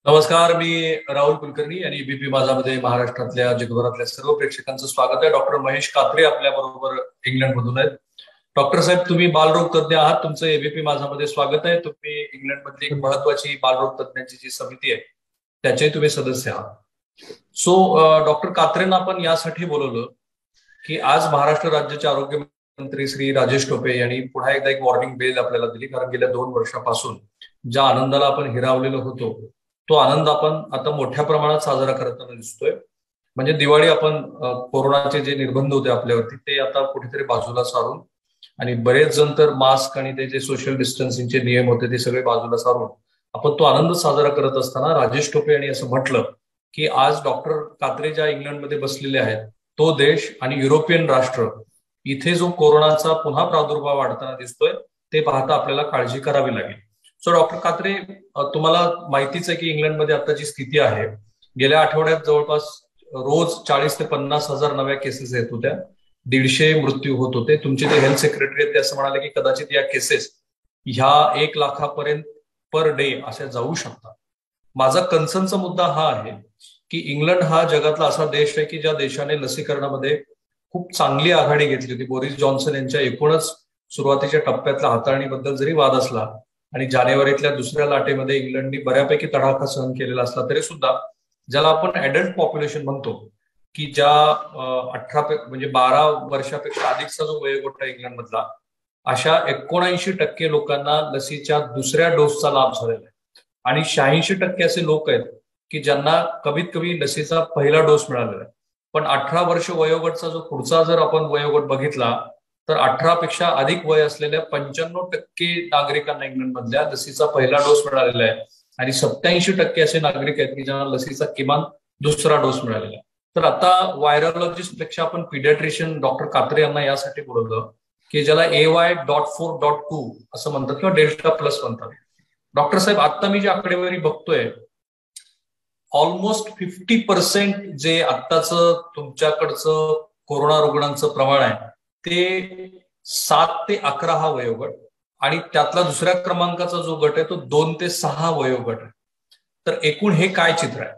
नमस्कार, मी राहुल कुलकर्णी आणि एबीपी माझामध्ये महाराष्ट्रातल्या जगभरातल्या सर्व प्रेक्षकांचं स्वागत आहे. डॉक्टर महेश कात्रे आपल्या बरोबर इंग्लंडमधून आहेत. डॉक्टर साहेब, तुम्ही बालरोग तज्ञ आहात. तुमचं एबीपी माझामध्ये स्वागत आहे. तुम्ही इंग्लंडमधली एक महत्वाची बालरोग तज्ञांची जी समिती आहे त्याचे तुम्ही सदस्य आहात. डॉक्टर कात्रेंना आपण यासाठी बोलवलं की आज महाराष्ट्र राज्याचे आरोग्य मंत्री श्री राजेश टोपे यांनी पुन्हा एकदा एक वॉर्निंग बेल आपल्याला दिली. कारण गेल्या 2 वर्षापासून ज्या आनंदाला आपण हिरावलेलो होतो तो आनंद आपण आता मोठ्या प्रमाणात साजरा करताना दिसतोय. म्हणजे दिवाळी आपण कोरोनाचे जे निर्बंध होते आपल्यावरती ते आता कुठेतरी बाजूला सारून आणि बरेच जण तर मास्क आणि ते जे सोशल डिस्टन्सिंगचे नियम होते ते सगळे बाजूला सारून आपण तो आनंद साजरा करत असताना राजेश टोपे यांनी असं म्हटलं की आज डॉक्टर कात्रे ज्या इंग्लंडमध्ये बसलेले आहेत तो देश आणि युरोपियन राष्ट्र इथे जो कोरोनाचा पुन्हा प्रादुर्भाव वाढताना दिसतोय ते पाहता आपल्याला काळजी करावी लागेल. डॉक्टर कात्रे, तुम्हाला माहितीच आहे की इंग्लंडमध्ये आता जी स्थिती आहे, गेल्या आठवड्यात जवळपास रोज 40 ते 50 हजार नव्या केसेस येत होत्या, 150 मृत्यू होत होते. तुमचे जे हेल्थ सेक्रेटरी आहेत ते असं म्हणाले की कदाचित या केसेस ह्या 1 लाखापर्यंत पर डे अशा जाऊ शकतात. माझा कन्सर्नचा मुद्दा हा आहे की इंग्लंड हा जगातला असा देश आहे की ज्या देशाने लसीकरणामध्ये खूप चांगली आघाडी घेतली होती. बोरिस जॉन्सन यांच्या एकूणच सुरुवातीच्या टप्प्यातल्या हाताळणीबद्दल जरी वाद असला आणि जानेवारीतल्या दुसऱ्या लाटेमध्ये इंग्लंडनी बऱ्यापैकी तडाखा सहन केलेला असला तरी सुद्धा ज्याला आपण ऍडल्ट पॉप्युलेशन म्हणतो की ज्या 12 वर्षापेक्षा अधिकचा जो वयोगट आहे इंग्लंडमधला, अशा 79% लोकांना लसीच्या दुसऱ्या डोसचा लाभ झालेला आहे आणि 86% असे लोक आहेत की ज्यांना कमीत कमी लसीचा पहिला डोस मिळालेला आहे. पण 18 वर्ष वयोगटचा जो पुढचा जर आपण वयोगट बघितला तर 18 पेक्षा अधिक वय असलेल्या 95% नागरिकांना इंग्लंडमधल्या लसीचा पहिला डोस मिळालेला आहे आणि 87% असे नागरिक आहेत की ज्यांना लसीचा किमान दुसरा डोस मिळालेला आहे. तर आता व्हायरॉलॉजिस्ट पेक्षा आपण पिडियाट्रिशियन डॉक्टर कात्रे यांना यासाठी बोलवलं की ज्याला AY.4.2 असं म्हणतात किंवा डेल्टा प्लस म्हणतात. डॉक्टर साहेब, आता मी जी आकडेवारी बघतोय ऑलमोस्ट 50% जे आत्ताचं तुमच्याकडचं कोरोना रुग्णांचं प्रमाण आहे ते 7 ते 11 हा वयोगट आणि त्यातला दुसऱ्या क्रमांकाचा जो गट आहे तो 2 ते 6 वयोगट आहे. तर एकूण हे काय चित्र आहे?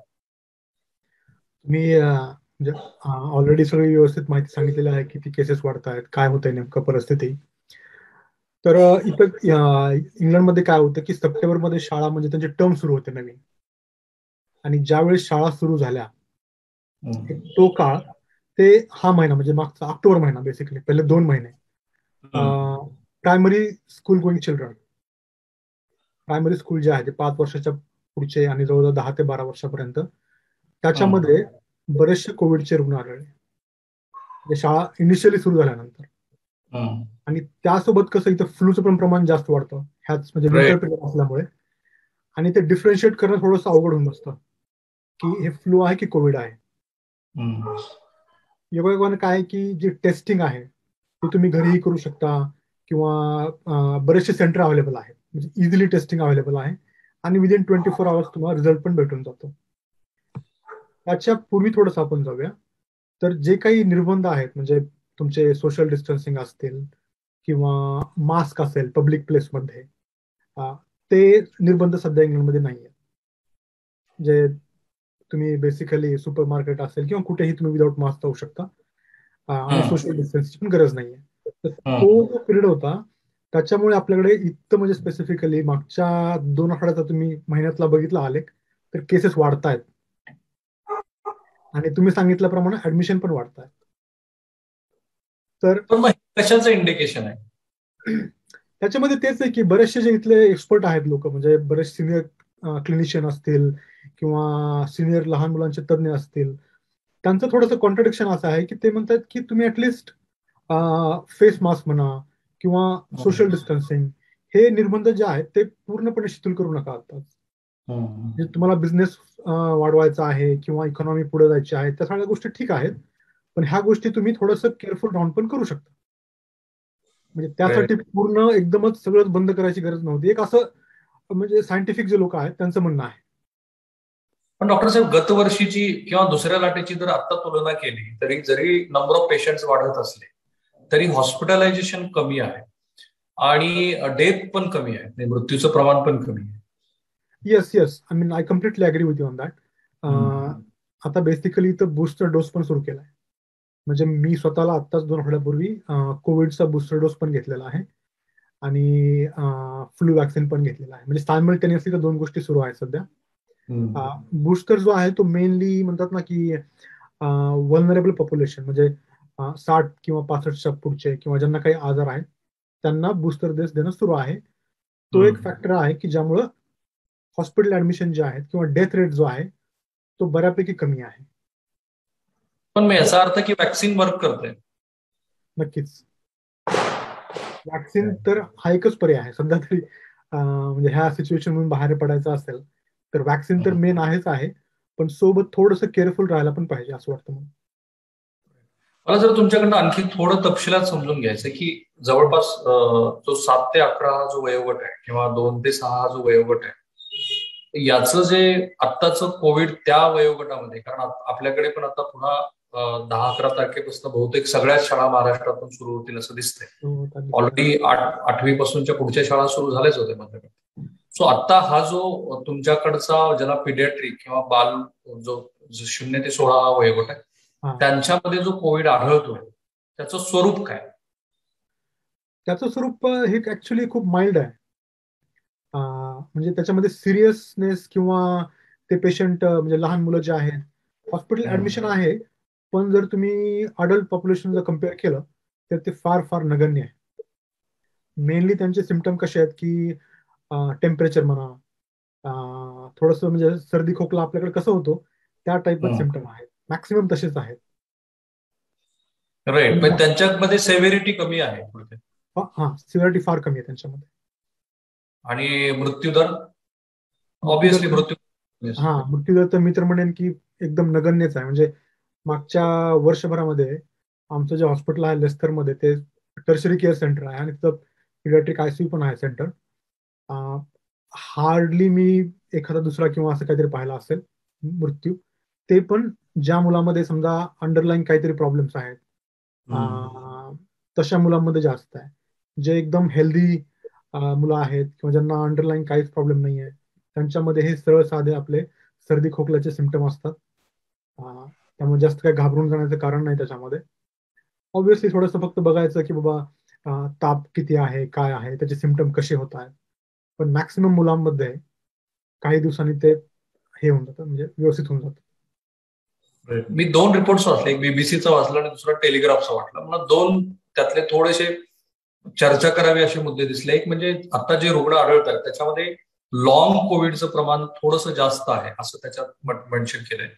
मी ऑलरेडी सगळी व्यवस्थित माहिती सांगितलेली आहे, किती केसेस वाढत आहेत, काय होत आहे नेमकं परिस्थिती. तर इथं इंग्लंडमध्ये काय होतं की सप्टेंबरमध्ये शाळा म्हणजे त्यांचे टर्म सुरू होते नवीन, आणि ज्यावेळेस शाळा सुरू झाल्या तो काळ ते हा महिना म्हणजे मागचा ऑक्टोबर महिना, बेसिकली पहिले 2 महिने primary school going children, primary school जे आहे ते 5 वर्षाच्या पुढचे आणि जवळजवळ 10 ते 12 वर्षापर्यंत, त्याच्यामध्ये बरेचसे कोविडचे रुग्ण आढळले शाळा इनिशियली सुरू झाल्यानंतर. आणि त्यासोबत कसं इथं फ्लूचं पण प्रमाण जास्त वाढतं ह्याच म्हणजे विंटर पिरियड असल्यामुळे, आणि ते डिफरन्शिएट करणं थोडंसं अवघड होऊन बसतं की हे फ्लू आहे की कोविड आहे. योगायोगाने काय की जी टेस्टिंग आहे ती तुम्ही घरीही करू शकता किंवा बरेचसे सेंटर अवेलेबल आहेत, म्हणजे इझिली टेस्टिंग अवेलेबल आहे आणि विदिन 24 आवर्स तुम्हाला रिझल्ट पण भेटून जातो. त्याच्या पूर्वी थोडंसं आपण जाऊया. तर जे काही निर्बंध आहेत म्हणजे तुमचे सोशल डिस्टन्सिंग असतील किंवा मास्क असेल पब्लिक प्लेसमध्ये, ते निर्बंध सध्या इंग्लंडमध्ये नाही आहेत. जे तुम्ही बेसिकली सुपर मार्केट असेल किंवा कुठेही तुम्ही विदाउट मास्क जाऊ शकता आणि सोशल डिस्टन्सची पण गरज नाहीये. तर तो जो पिरियड होता त्याच्यामुळे आपल्याकडे इतकं म्हणजे स्पेसिफिकली मागच्या 2 आठवड्याचा तुम्ही महिन्यातला बघितला आलेख तर केसेस वाढतायत आणि तुम्ही सांगितल्याप्रमाणे ऍडमिशन पण वाढत आहेत. तर कशाचं इंडिकेशन आहे? त्याच्यामध्ये तेच आहे की बरेचसे जे इथले एक्सपर्ट आहेत लोक, म्हणजे बरेच सिनियर क्लिनिशियन असतील किंवा सिनियर लहान मुलांचे तज्ञ असतील, त्यांचं थोडंसं कॉन्ट्रडिक्शन असं आहे की ते म्हणतात की तुम्ही ऍटलिस्ट फेस मास्क म्हणा किंवा सोशल डिस्टन्सिंग हे निर्बंध जे आहेत ते पूर्णपणे शिथिल करू नका. आता म्हणजे तुम्हाला बिझनेस वाढवायचा आहे किंवा इकॉनॉमी पुढे जायची आहे त्या सगळ्या गोष्टी ठीक आहेत, पण ह्या गोष्टी तुम्ही थोडंसं केअरफुल राहून पण करू शकता. म्हणजे त्यासाठी पूर्ण एकदमच सगळंच बंद करायची गरज नव्हती, एक असं म्हणजे सायंटिफिक जे लोक आहेत त्यांचं म्हणणं आहे. पण डॉक्टर साहेब, गतवर्षीची किंवा दुसऱ्या लाटेची जर आता तुलना केली तरी जरी नंबर ऑफ पेशंट्स वाढत असले तरी हॉस्पिटलायझेशन कमी आहे आणि डेथ पण कमी आहे, मृत्यूचं प्रमाण पण कमी आहे. Yes yes, I mean I completely agree with you on that. आता बेसिकली तर बूस्टर डोस पण सुरू केलाय. म्हणजे मी स्वतःला आत्ताच 2 आठवड्यापूर्वी कोविडचा बूस्टर डोस पण घेतलेला आहे आणि फ्लू वॅक्सिन पण घेतलेला आहे. म्हणजे सायमल्टेनियसली तर 2 गोष्टी सुरू आहेत सध्या. बूस्टर जो आहे तो मेनली म्हणतात ना की वल्नरेबल पॉप्युलेशन, म्हणजे 60 किंवा 65च्या पुढचे किंवा ज्यांना काही आजार आहेत त्यांना बूस्टर डोस देणं सुरू आहे. तो एक फॅक्टर आहे की ज्यामुळं हॉस्पिटल ऍडमिशन जे आहेत किंवा डेथ रेट जो आहे तो बऱ्यापैकी कमी आहे. पण मग याचा अर्थ की वॅक्सिन वर्क करते. नक्कीच. वॅक्सिन तर हा एकच पर्याय आहे सध्या तरी. म्हणजे ह्या सिच्युएशन मधून बाहेर पडायचं असेल तर वॅक्सिन तर मेन आहेच आहे, पण सोबत थोडंसं केअरफुल राहायला पण पाहिजे असं वाटतं मला. मला जर तुमच्याकडनं आणखी थोडं तपशिलात समजून घ्यायचं की जवळपास जो 7 ते 11 हा जो वयोगट आहे किंवा 2 ते 6 हा जो वयोगट आहे, याचं जे आत्ताचं कोविड त्या वयोगटामध्ये, कारण आपल्याकडे पण आता पुन्हा 10-11 तारखेपासून बहुतेक सगळ्याच शाळा महाराष्ट्रातून सुरू होतील असं दिसतंय. ऑलरेडी 8वी पासूनच्या पुढच्या शाळा सुरू झाल्याच होत्या माझ्याकडे. सो आता हा जो तुमच्याकडचा ज्याला पिडियाट्रिक किंवा बाल जो 0 ते 16 हा वयोगट आहे त्यांच्यामध्ये जो कोविड आढळतोय त्याचं स्वरूप काय? त्याचं स्वरूप हे ऍक्च्युली खूप माइल्ड आहे. म्हणजे त्याच्यामध्ये सिरियसनेस किंवा ते पेशंट म्हणजे लहान मुलं जे आहेत हॉस्पिटल ऍडमिशन आहे, पण जर तुम्ही अडल्ट पॉप्युलेशन जर कम्पेअर केलं तर ते फार फार नगण्य आहे. मेनली त्यांचे सिमटम कसे आहेत की टेम्परेचर म्हणा, थोडंसं म्हणजे सर्दी खोकला आपल्याकडे कसं होतो त्या टाईपच सिमटम आहेत, मॅक्सिमम तसेच आहेत. राईट, पण त्यांच्यामध्ये सेव्हिरिटी कमी आहे. हा, सिव्हिरिटी फार कमी आहे त्यांच्यामध्ये. आणि मृत्यूदर ऑब्विसली मृत्यूदर तर मी तर म्हणेन की एकदम नगण्यच आहे. म्हणजे मागच्या वर्षभरामध्ये आमचं जे हॉस्पिटल आहे लेस्करमध्ये ते टर्शरी केअर सेंटर आहे आणि तिथं पिडियाट्रिक आयसीयू पण आहे सेंटर. हार्डली मी एखादा दुसरा किंवा असं काहीतरी पाहिला असेल मृत्यू, ते पण ज्या मुलामध्ये समजा अंडरलाईन काहीतरी प्रॉब्लेम्स आहेत तशा मुलांमध्ये जास्त आहे. जे एकदम हेल्दी मुलं आहेत किंवा ज्यांना अंडरलाईन काहीच प्रॉब्लेम नाही आहे त्यांच्यामध्ये हे सरळ साधे आपले सर्दी खोकल्याचे सिमटम असतात. त्यामुळे जास्त काही घाबरून जाण्याचं कारण नाही त्याच्यामध्ये. ऑब्व्हियसली थोडंसं फक्त बघायचं की बाबा ताप किती आहे, काय आहे, त्याचे सिमटम कसे होत आहेत. पण मॅक्सिमम मुलांमध्ये काही दिवसांनी ते हे होऊन जातं, म्हणजे व्यवस्थित होऊन जातं. मी 2 रिपोर्ट्स वाचले, एक बीबीसीचा वाचला आणि दुसरा टेलिग्राफचा वाचला. मला 2 त्यातले थोडेसे चर्चा करावी असे मुद्दे दिसले. एक म्हणजे आता जे रुग्ण आढळत आहेत त्याच्यामध्ये लॉंग कोविडचं प्रमाण थोडंसं जास्त आहे असं त्याच्यात मेन्शन केलंय.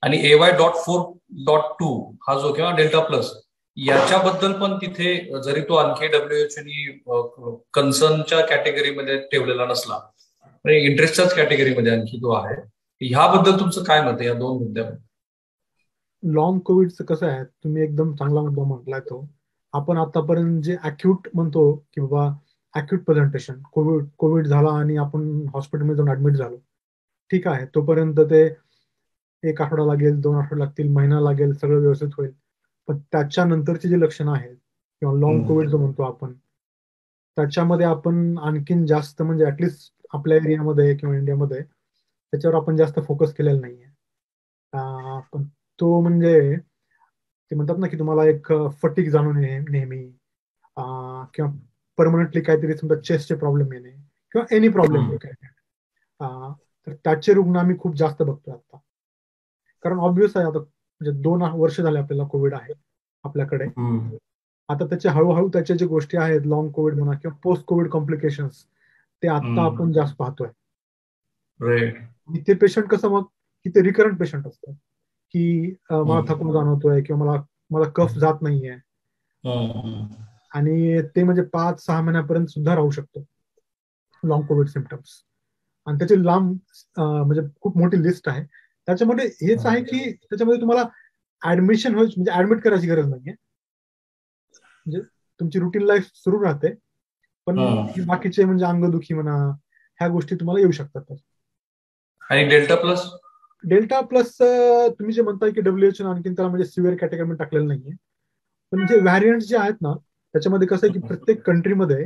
आणि AY.4.2 हा जो किंवा डेल्टा प्लस याच्याबद्दल पण तिथे जरी तो आणखी WHO कन्सर्नच्या कॅटेगरीमध्ये ठेवलेला नसला तरी इंटरेस्टच्याच कॅटेगरीमध्ये आणखी तो आहे. ह्याबद्दल तुमचं काय मत आहे या 2 मुद्द्याबद्दल? लॉंग कोविडचं कसं आहे, तुम्ही एकदम चांगला मुद्दा म्हटलाय तो. आपण आतापर्यंत जे अॅक्यूट म्हणतो की बाबा अॅक्यूट प्रेझेंटेशन, कोविड झाला आणि आपण हॉस्पिटलमध्ये जाऊन ऍडमिट झालो, ठीक आहे, तोपर्यंत ते 1 आठवडा लागेल, 2 आठवडे लागतील, महिना लागेल, सगळं व्यवस्थित होईल. पण त्याच्यानंतरची जी लक्षणं आहेत किंवा लॉंग कोविड जो म्हणतो आपण, त्याच्यामध्ये आपण आणखीन जास्त म्हणजे ऍटलिस्ट आपल्या एरियामध्ये किंवा इंडियामध्ये त्याच्यावर आपण जास्त फोकस केलेला नाहीये. पण तो म्हणजे ते म्हणतात ना की तुम्हाला एक फटीक जाणून येणे नेहमी, किंवा परमनंटली काहीतरी समजा चेस्टचे प्रॉब्लेम येणे किंवा एनी प्रॉब्लेम, तर त्याचे रुग्ण आम्ही खूप जास्त बघतोय आता. कारण ऑब्व्हियस आहे, आता म्हणजे 2 वर्ष झाले आपल्याला कोविड आहे आपल्याकडे. आता त्याचे हळूहळू त्याच्या जे गोष्टी आहेत लॉंग कोविड म्हणा किंवा पोस्ट कोविड कॉम्प्लिकेशन्स ते आता आपण जास्त पाहतोय. ते पेशंट कसं मग की ते रिकरंट पेशंट असतात की मला थकवा जाणवतोय किंवा मला मला कफ जात नाहीये आणि ते म्हणजे 5-6 महिन्यापर्यंत सुद्धा राहू शकतो लॉंग कोविड सिमटम्स. आणि त्याची लांब म्हणजे खूप मोठी लिस्ट आहे. त्याच्यामध्ये हेच आहे की त्याच्यामध्ये तुम्हाला ऍडमिशन होईल, म्हणजे ऍडमिट करायची गरज नाहीये, म्हणजे तुमची रुटीन लाईफ सुरू राहते. पण बाकीचे म्हणजे अंगदुखी म्हणा ह्या गोष्टी तुम्हाला येऊ शकतात. आणि डेल्टा प्लस तुम्ही जे म्हणताय की WHO आणखी त्याला म्हणजे सिव्हिअर कॅटेगरी टाकलेलं नाहीये. पण जे व्हॅरियंट जे आहेत ना त्याच्यामध्ये कसं आहे की प्रत्येक कंट्रीमध्ये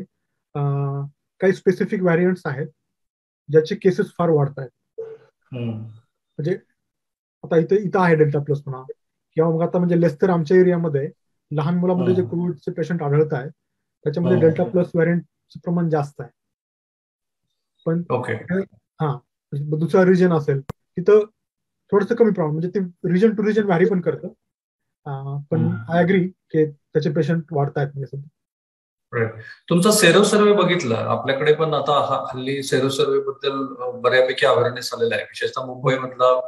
काही स्पेसिफिक व्हॅरियंट्स आहेत ज्याचे केसेस फार वाढत आहेत. म्हणजे आता इथं आहे डेल्टा प्लस म्हणा, किंवा मग आता म्हणजे लेस्टर आमच्या एरियामध्ये लहान मुलामध्ये जे कोविडचे पेशंट आढळत आहेत त्याच्यामध्ये डेल्टा प्लस व्हेरियंटचं प्रमाण जास्त आहे. पण ओके. हा दुसरा रिजन असेल तिथं थोडंसं कमी प्रमाण, म्हणजे ते रिजन टू रिजन व्हॅरी पण करतं. पण आय अग्री की त्याचे पेशंट वाढत आहेत म्हणजे सध्या. तुमचा सेरो सर्वे बघितला, आपल्याकडे पण आता हल्ली सेरो सर्वे बद्दल बऱ्यापैकी अवेअरनेस आलेला आहे, विशेषतः मुंबईमधला,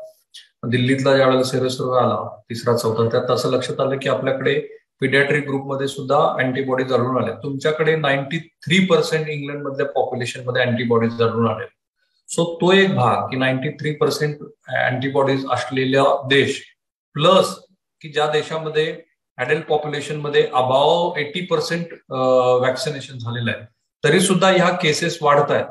दिल्लीतला ज्यावेळेला सेरो सर्वे आला 3रा-4था, त्यात असं लक्षात आलं की आपल्याकडे पिडियाट्रिक ग्रुपमध्ये सुद्धा अँटीबॉडीज आढळून आले. तुमच्याकडे 93% इंग्लंड मधल्या पॉप्युलेशन मध्ये अँटीबॉडीज आढळून आले. सो तो एक भाग की 93% अँटीबॉडीज असलेला देश, प्लस की ज्या देशामध्ये ऍडल्ट पॉप्युलेशन मध्ये अबाव 80% वॅक्सिनेशन झालेलं आहे, तरी सुद्धा ह्या केसेस वाढत आहेत.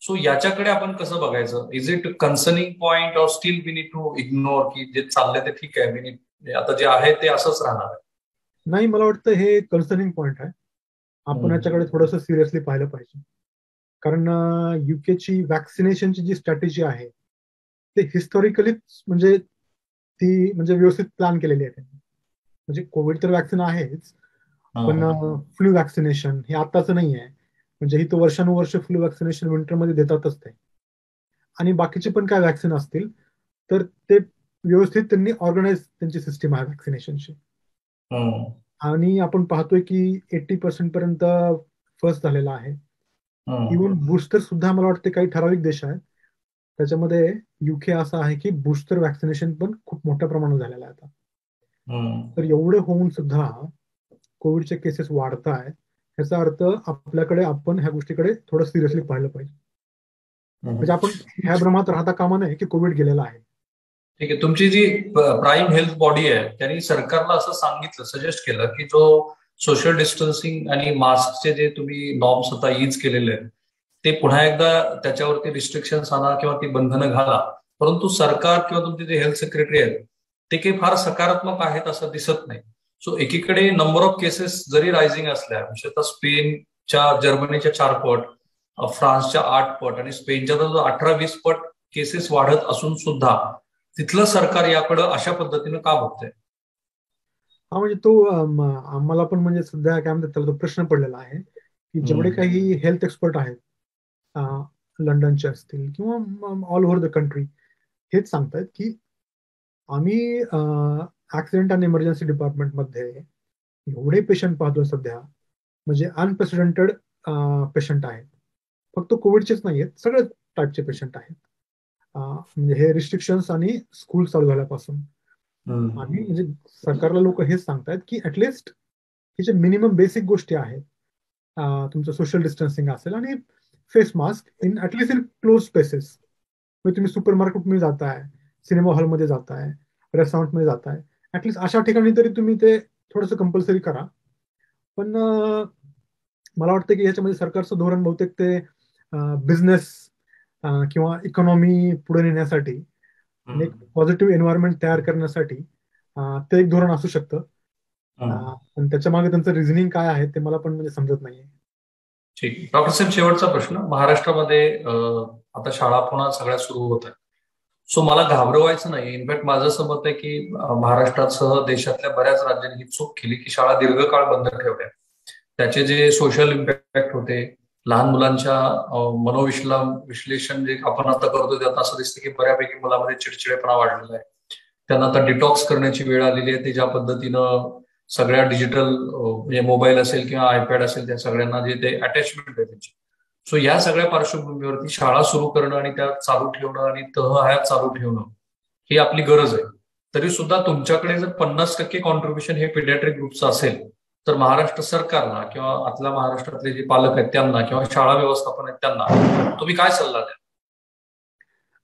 सो याच्याकडे आपण कसं बघायचं? Is it concerning point or still we need to ignore की जे चाललंय ते ठीक आहे, आता जे आहे ते असंच राहणार आहे? नाही, मला वाटतं हे कन्सर्निंग पॉइंट आहे. आपण याच्याकडे थोडंसं सिरियसली पाहिलं पाहिजे. कारण युकेची वॅक्सिनेशनची जी स्ट्रॅटेजी आहे ते हिस्टॉरिकलीच म्हणजे ती म्हणजे व्यवस्थित प्लॅन केलेली आहे. म्हणजे कोविड तर वॅक्सिन आहेच, पण फ्लू वॅक्सिनेशन हे आताचं नाही आहे. म्हणजे ही तो वर्षानुवर्ष फ्लू वॅक्सिनेशन विंटरमध्ये देतातच ते. आणि बाकीचे पण काय वॅक्सिन असतील तर ते व्यवस्थित त्यांनी ऑर्गनाइज त्यांची सिस्टीम आहे वॅक्सिनेशनची. आणि आपण पाहतोय की 80% पर्यंत फर्स्ट झालेला आहे. इव्हन बूस्टर सुद्धा मला वाटते काही ठराविक देश आहेत त्याच्यामध्ये युके असा आहे की बूस्टर वॅक्सिनेशन पण खूप मोठ्या प्रमाणात झालेलं आहे आता. तर एवढे होऊन सुद्धा कोविडचे केसेस वाढत आहेत, याचा अर्थ आपल्याकडे आपण ह्या गोष्टीकडे थोडं सिरियसली पाहिलं पाहिजे. म्हणजे आपण ह्या भ्रमात राहता कामा नये की कोविड गेलेला आहे. ठीक आहे. तुमची जी प्राईम हेल्थ बॉडी आहे त्यांनी सरकारला असं सांगितलं, सजेस्ट केलं की जो सोशल डिस्टन्सिंग आणि मास्कचे जे तुम्ही नॉर्म्स आता यूज केलेले आहेत ते पुन्हा एकदा त्याच्यावरती रिस्ट्रिक्शन्स आणा किंवा ती बंधनं घाला. परंतु सरकार किंवा तुमचे जे हेल्थ सेक्रेटरी आहेत ते काही फार सकारात्मक आहेत असं दिसत नाही. सो एकीकडे नंबर ऑफ केसेस जरी रायझिंग असल्या, विशेषतः स्पेनच्या, जर्मनीच्या 4 पट, फ्रान्सच्या 8 पट आणि स्पेनच्या 18-20 पट केसेस वाढत असून सुद्धा तिथलं सरकार याकडे अशा पद्धतीनं का बघतंय? हा म्हणजे तो आम्हाला पण म्हणजे सध्या काय म्हणतात त्याला तो प्रश्न पडलेला आहे की जेवढे काही हेल्थ एक्सपर्ट आहेत लंडनचे असतील किंवा ऑल ओव्हर द कंट्री, हेच सांगतायत की आम्ही ऍक्सिडेंट आणि इमर्जन्सी डिपार्टमेंटमध्ये एवढे पेशंट पाहतो सध्या, म्हणजे अनप्रेसिडेंटेड पेशंट आहेत. फक्त कोविडचेच नाही आहेत, सगळ्या टाईपचे पेशंट आहेत. म्हणजे हे रिस्ट्रिक्शन्स आणि स्कूल चालू झाल्यापासून. आणि म्हणजे सरकारला लोक हेच सांगतायत की ऍटलिस्ट हे जे मिनिमम बेसिक गोष्टी आहेत, तुमचं सोशल डिस्टन्सिंग असेल आणि face mask in at least in close spaces. म्हणजे तुम्ही सुपर मार्केटमध्ये जाताय, सिनेमा हॉलमध्ये जाताय, रेस्टॉरंटमध्ये जाताय, ऍटलिस्ट अशा ठिकाणी तरी तुम्ही ते थोडंसं कंपल्सरी करा. पण मला वाटतं की ह्याच्यामध्ये सरकारचं धोरण बहुतेक ते बिझनेस किंवा इकॉनॉमी पुढे नेण्यासाठी आणि एक पॉझिटिव्ह एन्व्हायरमेंट तयार करण्यासाठी ते एक धोरण असू शकतं. पण त्याच्या मागे त्यांचं रिझनिंग काय आहे ते मला पण म्हणजे समजत नाहीये. ठीक. डॉक्टर साहेब, शेवटचा प्रश्न. महाराष्ट्रामध्ये आता शाळा पुन्हा सगळ्या सुरू होत आहेत. सो मला घाबरवायचं नाही. इनफॅक्ट माझं असं मत आहे की महाराष्ट्रासह देशातल्या बऱ्याच राज्यांनी ही चूक केली की शाळा दीर्घकाळ बंद ठेवल्या. त्याचे जे सोशल इम्पॅक्ट होते, लहान मुलांच्या विश्लेषण जे आपण आता करतो त्यात असं दिसतं की बऱ्यापैकी मुलामध्ये चिडचिडेपणा वाढलेला आहे. त्यांना आता डिटॉक्स करण्याची वेळ आलेली आहे. ते ज्या पद्धतीनं सगळ्या डिजिटल म्हणजे मोबाईल असेल किंवा आयपॅड असेल त्या सगळ्यांना जे ते अटॅचमेंट आहे त्यांची. सो या सगळ्या पार्श्वभूमीवरती शाळा सुरू करणं आणि त्या चालू ठेवणं आणि तह चालू ठेवणं ही आपली गरज आहे. तरी सुद्धा तुमच्याकडे जर 50% कॉन्ट्रीब्युशन हे पिडियाट्रिक ग्रुपचं असेल तर महाराष्ट्र सरकारला किंवा आतल्या महाराष्ट्रातले जे पालक आहेत त्यांना किंवा शाळा व्यवस्थापन आहेत त्यांना तुम्ही काय सल्ला द्या?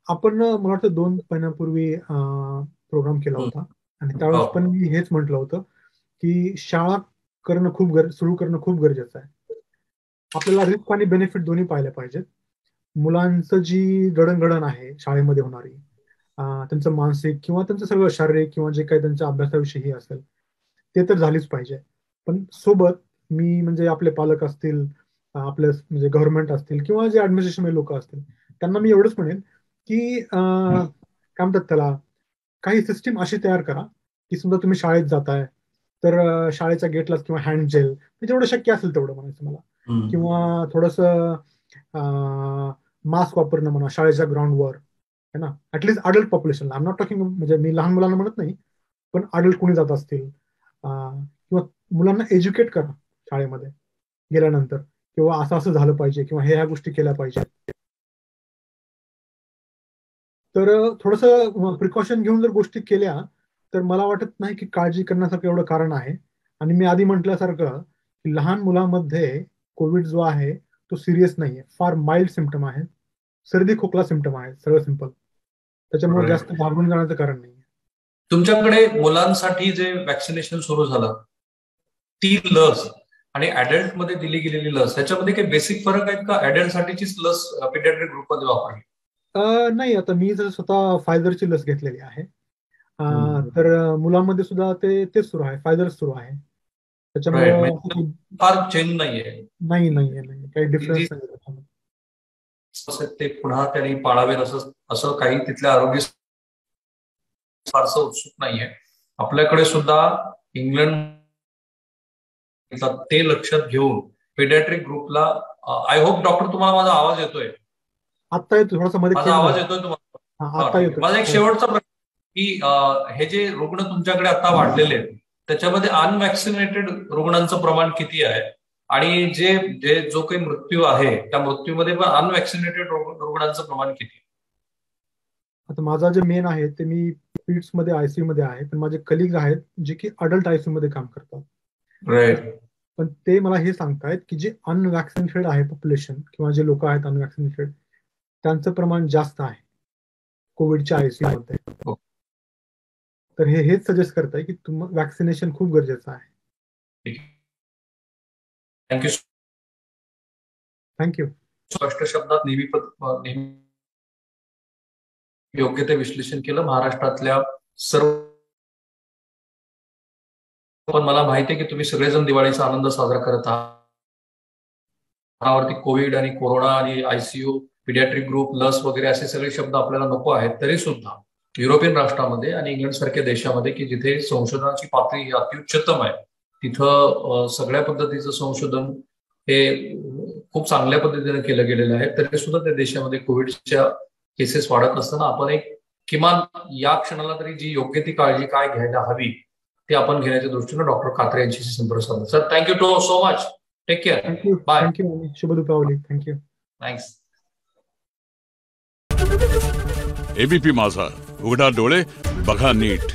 आपण मला वाटतं 2 महिन्यापूर्वी प्रोग्राम केला होता आणि त्यावेळेस पण मी हेच म्हटलं होतं की शाळा सुरू करणं खूप गरजेचं आहे. आपल्याला रिस्क आणि बेनिफिट दोन्ही पाहिले पाहिजेत. मुलांचं जी जडणघडण आहे शाळेमध्ये होणारी, त्यांचं मानसिक किंवा त्यांचं सगळं शारीरिक किंवा जे काही त्यांच्या अभ्यासाविषयी असेल ते तर झालीच पाहिजे. पण सोबत मी म्हणजे आपले पालक असतील, आपले म्हणजे गव्हर्नमेंट असतील किंवा जे ऍडमिनिस्ट्रेशन लोक असतील, त्यांना मी एवढंच म्हणेन की काय म्हणतात त्याला, काही सिस्टीम अशी तयार करा की समजा तुम्ही शाळेत जाताय तर शाळेच्या गेटला किंवा हँड जेल, जेवढं शक्य असेल तेवढं म्हणायचं मला, किंवा थोडस मास्क वापरणं म्हणा शाळेच्या ग्राउंडवर, है ना, at least adult population. I am not talking, म्हणजे मी लहान मुलांना म्हणत नाही, पण अडल्ट कोणी जात असतील किंवा मुलांना एज्युकेट करा शाळेमध्ये गेल्यानंतर, किंवा असं असं झालं पाहिजे किंवा ह्या गोष्टी केल्या पाहिजे. तर थोडस प्रिकॉशन घेऊन जर गोष्टी केल्या तर मला वाटत नाही की काळजी करण्यासारखं एवढं कारण आहे. आणि मी आधी म्हटल्यासारखं की लहान मुलांमध्ये कोविड जो आहे तो सिरियस नाहीये, फार माइल्ड सिम्पटम आहे, सर्दी खोकला सिम्पटम आहे, सगळं सिंपल. त्याच्यामुळे जास्त घाबरून जाण्याचं कारण नाही. तुमच्याकडे मुलांसाठी जे वॅक्सिनेशन सुरू झालं, ती लस आणि ऍडल्ट मध्ये दिली गेलेली लस, त्याच्यामध्ये काही बेसिक फरक आहेत का? ऍडल्ट साठीचीच लस पीडियाट्रिक ग्रुपमध्ये वापरली? नाही, आता मी जर स्वतः फायझरची लस घेतलेली आहे, तर मुलांमध्ये सुद्धा तेच सुरू आहे, फायझर सुरू आहे. त्याच्यामुळे फार चेंज नाहीये. नाही काही डिफरन्स नाही. ते पुन्हा त्यांनी पाळावेत असं काही तिथल्या आरोग्य फारसं उत्सुक नाहीये. आपल्याकडे सुद्धा इंग्लंड ते लक्षात घेऊन पीडियाट्रिक ग्रुपला, आय होप डॉक्टर तुम्हाला माझा आवाज येतोय? आता येतो थोडासा मध्ये, माझा आवाज येतोय तुम्हाला? आता येतो. माझा एक शेवटचा प्रश्न की हे जे रुग्ण तुमच्याकडे आता वाढलेले आहेत त्याच्यामध्ये अनवॅक्सिनेटेड रुग्णांचं प्रमाण किती आहे, आणि जे जो काही मृत्यू आहे त्या मृत्यूमध्ये पण अनवॅक्सिनेटेड रुग्णांचं प्रमाण किती? आता माझा जे मेन आहे ते मी पीड्स मध्ये आयसीयू मध्ये आहे, पण माझे कलिग्स आहेत जे की अडल्ट आयसीयू मध्ये काम करतात. पण ते मला हे सांगतायत की जे अनवॅक्सिनेटेड आहे पॉप्युलेशन, किंवा जे लोक आहेत अनवॅक्सिनेटेड, त्यांचं प्रमाण जास्त आहे कोविडच्या आयसीयू मध्ये. तर हेच सजेस्ट करताय की वॅक्सिनेशन खूप गरजेचं आहे. थँक्यू. स्पष्ट शब्दात नेहमी योग्य ते विश्लेषण केलं महाराष्ट्रातल्या सर्व. पण मला माहिती आहे की तुम्ही सगळेजण दिवाळीचा आनंद साजरा करत आहात. कोविड आणि कोरोना आणि आयसीयू, पीडियाट्रिक ग्रुप, लस वगैरे असे सगळे शब्द आपल्याला नको आहेत, तरी सुद्धा युरोपियन राष्ट्रामध्ये आणि इंग्लंड सारख्या देशामध्ये की जिथे संशोधनाची पातळी ही अत्युच्चतम आहे, तिथं सगळ्या पद्धतीचं संशोधन हे खूप चांगल्या पद्धतीने केलं गेलेलं आहे. तरी सुद्धा त्या देशामध्ये कोविडच्या केसेस वाढत असताना आपण एक किमान या क्षणाला तरी जी योग्य ती काळजी काय घ्यायला हवी ते आपण घेण्याच्या दृष्टीने डॉक्टर कात्रे यांच्याशी संपर्क साधला. Sir, thank you too so much. Take care. Thank you. Bye. Thank you. शुभ दीपावली. थँक्यू. थँक्स. एबीपी माझा, उघडा डोळे बघा नीट.